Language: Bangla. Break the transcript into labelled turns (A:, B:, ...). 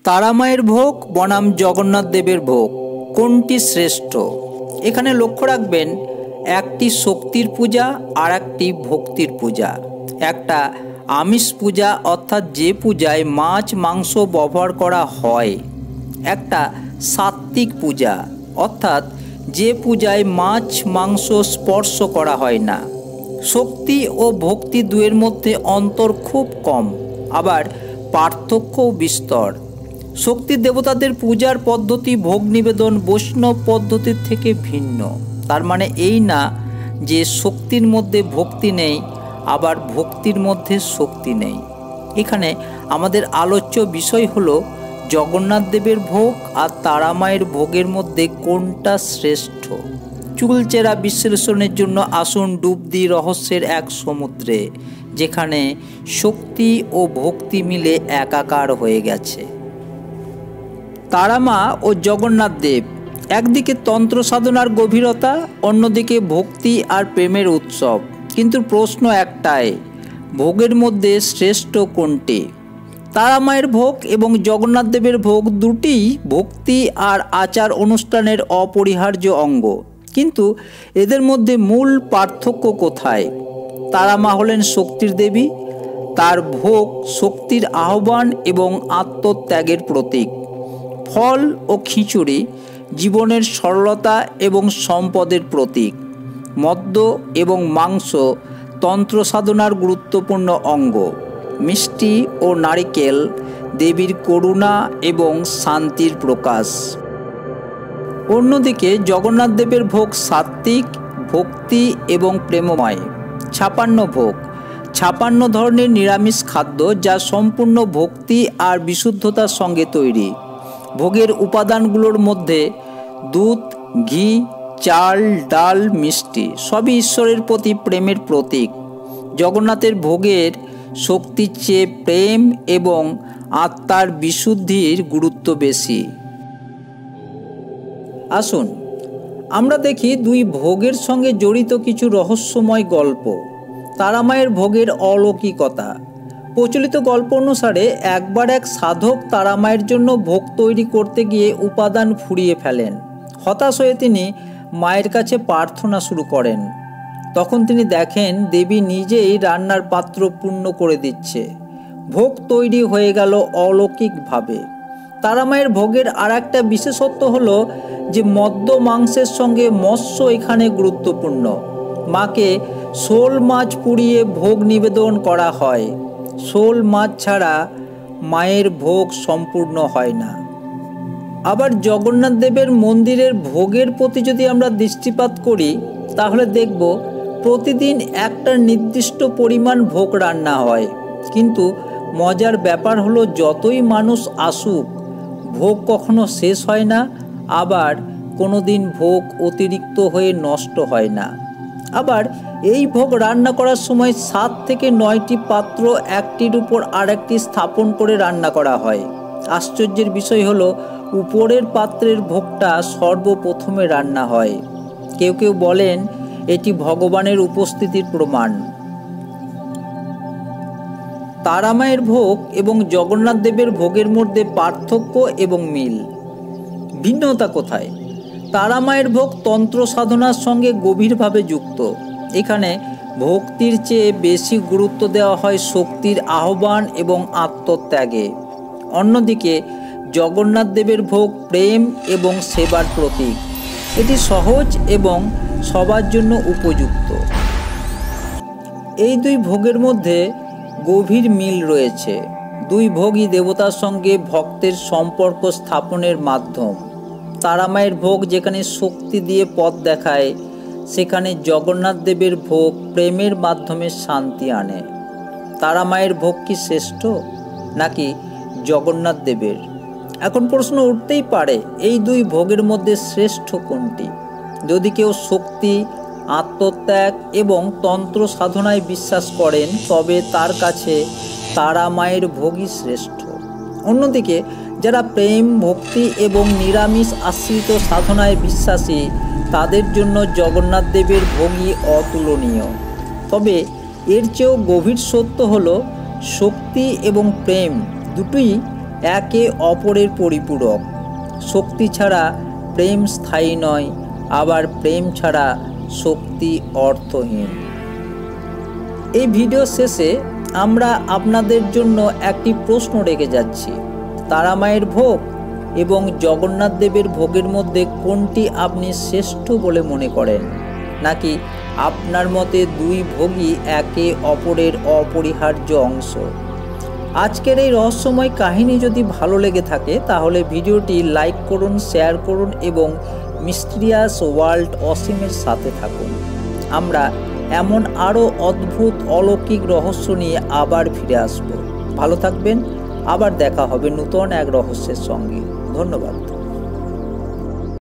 A: তারামায়ের ভোগ বনাম জগন্নাথ দেবের ভোগ কোনটি শ্রেষ্ঠ? এখানে লক্ষ্য রাখবেন, একটি শক্তির পূজা আর একটি ভক্তির পূজা। একটা আমিষ পূজা অর্থাৎ যে পূজায় মাছ মাংস ব্যবহার করা হয়, একটা সাত্ত্বিক পূজা অর্থাৎ যে পূজায় মাছ মাংস স্পর্শ করা হয় না। শক্তি ও ভক্তি দুয়ের মধ্যে অন্তর খুব কম, আবার পার্থক্যও বিস্তর। শক্তি দেবতাদের পূজার পদ্ধতি ভোগ নিবেদন বৈষ্ণব পদ্ধতির থেকে ভিন্ন। তার মানে এই না যে শক্তির মধ্যে ভক্তি নেই, আবার ভক্তির মধ্যে শক্তি নেই। এখানে আমাদের আলোচ্য বিষয় হলো জগন্নাথ দেবের ভোগ আর তারামায়ের ভোগের মধ্যে কোনটা শ্রেষ্ঠ। চুলচেরা বিশ্লেষণের জন্য আসুন ডুব দিই রহস্যের এক সমুদ্রে, যেখানে শক্তি ও ভক্তি মিলে একাকার হয়ে গেছে। তারামা ও জগন্নাথ দেব, একদিকে তন্ত্র সাধনার গভীরতা, অন্যদিকে ভক্তি আর প্রেমের উৎসব। কিন্তু প্রশ্ন একটাই, ভোগের মধ্যে শ্রেষ্ঠ কোনটি? তারামায়ের ভোগ এবং জগন্নাথ দেবের ভোগ দুটিই ভক্তি আর আচার অনুষ্ঠানের অপরিহার্য অঙ্গ, কিন্তু এদের মধ্যে মূল পার্থক্য কোথায়? তারামা হলেন শক্তির দেবী, তার ভোগ শক্তির আহ্বান এবং আত্মত্যাগের প্রতীক। ফল ও খিচুড়ি জীবনের সরলতা এবং সম্পদের প্রতীক। মদ্য এবং মাংস তন্ত্র সাধনার গুরুত্বপূর্ণ অঙ্গ। মিষ্টি ও নারিকেল দেবীর করুণা এবং শান্তির প্রকাশ। অন্যদিকে জগন্নাথ দেবের ভোগ সাত্ত্বিক, ভক্তি এবং প্রেমময়। 56 ভোগ 56 ধরনের নিরামিষ খাদ্য, যা সম্পূর্ণ ভক্তি আর বিশুদ্ধতার সঙ্গে তৈরি। ভোগের উপাদানগুলোর মধ্যে দুধ, ঘি, চাল, ডাল, মিষ্টি সবই ঈশ্বরের প্রতি প্রেমের প্রতীক। জগন্নাথের ভোগের শক্তির চেয়ে প্রেম এবং আত্মার বিশুদ্ধির গুরুত্ব বেশি। আসুন আমরা দেখি দুই ভোগের সঙ্গে জড়িত কিছু রহস্যময় গল্প। তারামায়ের ভোগের অলৌকিকতা। প্রচলিত গল্প অনুসারে একবার এক সাধক তারামায়ের জন্য ভোগ তৈরি করতে গিয়ে উপাদান ফুরিয়ে ফেলেন। হতাশ হয়ে তিনি মায়ের কাছে প্রার্থনা শুরু করেন। তখন তিনি দেখেন দেবী নিজেই রান্নার পাত্র পূর্ণ করে দিচ্ছে। ভোগ তৈরি হয়ে গেল অলৌকিকভাবে। তারামায়ের ভোগের আর একটা বিশেষত্ব হলো যে মদ্য মাংসের সঙ্গে মৎস্য এখানে গুরুত্বপূর্ণ। মাকে শোল মাছ পুড়িয়ে ভোগ নিবেদন করা হয়। শোল মাছ ছাড়া মায়ের ভোগ সম্পূর্ণ হয় না। আবার জগন্নাথ দেবের মন্দিরের ভোগের প্রতি যদি আমরা দৃষ্টিপাত করি, তাহলে দেখব প্রতিদিন একটা নির্দিষ্ট পরিমাণ ভোগ রান্না হয়। কিন্তু মজার ব্যাপার হলো, যতই মানুষ আসুক ভোগ কখনো শেষ হয় না, আবার কোনো দিন ভোগ অতিরিক্ত হয়ে নষ্ট হয় না। আবার এই ভোগ রান্না করার সময় 7 থেকে 9টি পাত্র একটির উপর আরেকটি স্থাপন করে রান্না করা হয়। আশ্চর্যের বিষয় হলো, উপরের পাত্রের ভোগটা সর্বপ্রথমে রান্না হয়। কেউ কেউ বলেন এটি ভগবানের উপস্থিতির প্রমাণ। তারামায়ের ভোগ এবং জগন্নাথ দেবের ভোগের মধ্যে পার্থক্য এবং মিল। ভিন্নতা কোথায়? তারামায়ের ভোগ তন্ত্র সাধনার সঙ্গে গভীরভাবে যুক্ত। এখানে ভক্তির চেয়ে বেশি গুরুত্ব দেওয়া হয় শক্তির আহ্বান এবং আত্মত্যাগে। অন্যদিকে জগন্নাথ দেবের ভোগ প্রেম এবং সেবার প্রতীক। এটি সহজ এবং সবার জন্য উপযুক্ত। এই দুই ভোগের মধ্যে গভীর মিল রয়েছে। দুই ভোগই দেবতার সঙ্গে ভক্তের সম্পর্ক স্থাপনের মাধ্যম। তারামায়ের ভোগ যেখানে শক্তি দিয়ে পথ দেখায়, সেখানে জগন্নাথ দেবের ভোগ প্রেমের মাধ্যমে শান্তি আনে। তারামায়ের ভোগ কি শ্রেষ্ঠ নাকি জগন্নাথ দেবের? এখন প্রশ্ন উঠতেই পারে, এই দুই ভোগের মধ্যে শ্রেষ্ঠ কোনটি? যদি কেউ শক্তি, আত্মত্যাগ এবং তন্ত্র সাধনায় বিশ্বাস করেন, তবে তার কাছে তারামায়ের ভোগই শ্রেষ্ঠ। অন্যদিকে যারা প্রেম, ভক্তি এবং নিরামিষ আশ্রিত সাধনায় বিশ্বাসী, তাদের জন্য জগন্নাথ দেবের ভোগই অতুলনীয়। তবে এর চেয়েও গভীর সত্য হলো, শক্তি এবং প্রেম দুটোই একে অপরের পরিপূরক। শক্তি ছাড়া প্রেম স্থায়ী নয়, আবার প্রেম ছাড়া শক্তি অর্থহীন। এই ভিডিও শেষে আমরা আপনাদের জন্য একটি প্রশ্ন রেখে যাচ্ছি। তারা মায়ের ভোগ এবং জগন্নাথ দেবের ভোগের মধ্যে কোনটি আপনি শ্রেষ্ঠ বলে মনে করেন? নাকি আপনার মতে দুই ভোগই একে অপরের অপরিহার্য অংশ? আজকের এই রহস্যময় কাহিনী যদি ভালো লেগে থাকে তাহলে ভিডিওটি লাইক করুন, শেয়ার করুন এবং মিস্টিরিয়াস ওয়ার্ল্ড অসীমের সাথে থাকুন। আমরা এমন আরও অদ্ভুত অলৌকিক রহস্য নিয়ে আবার ফিরে আসব। ভালো থাকবেন, আবার দেখা হবে নতুন এক রহস্যের সঙ্গে। ধন্যবাদ।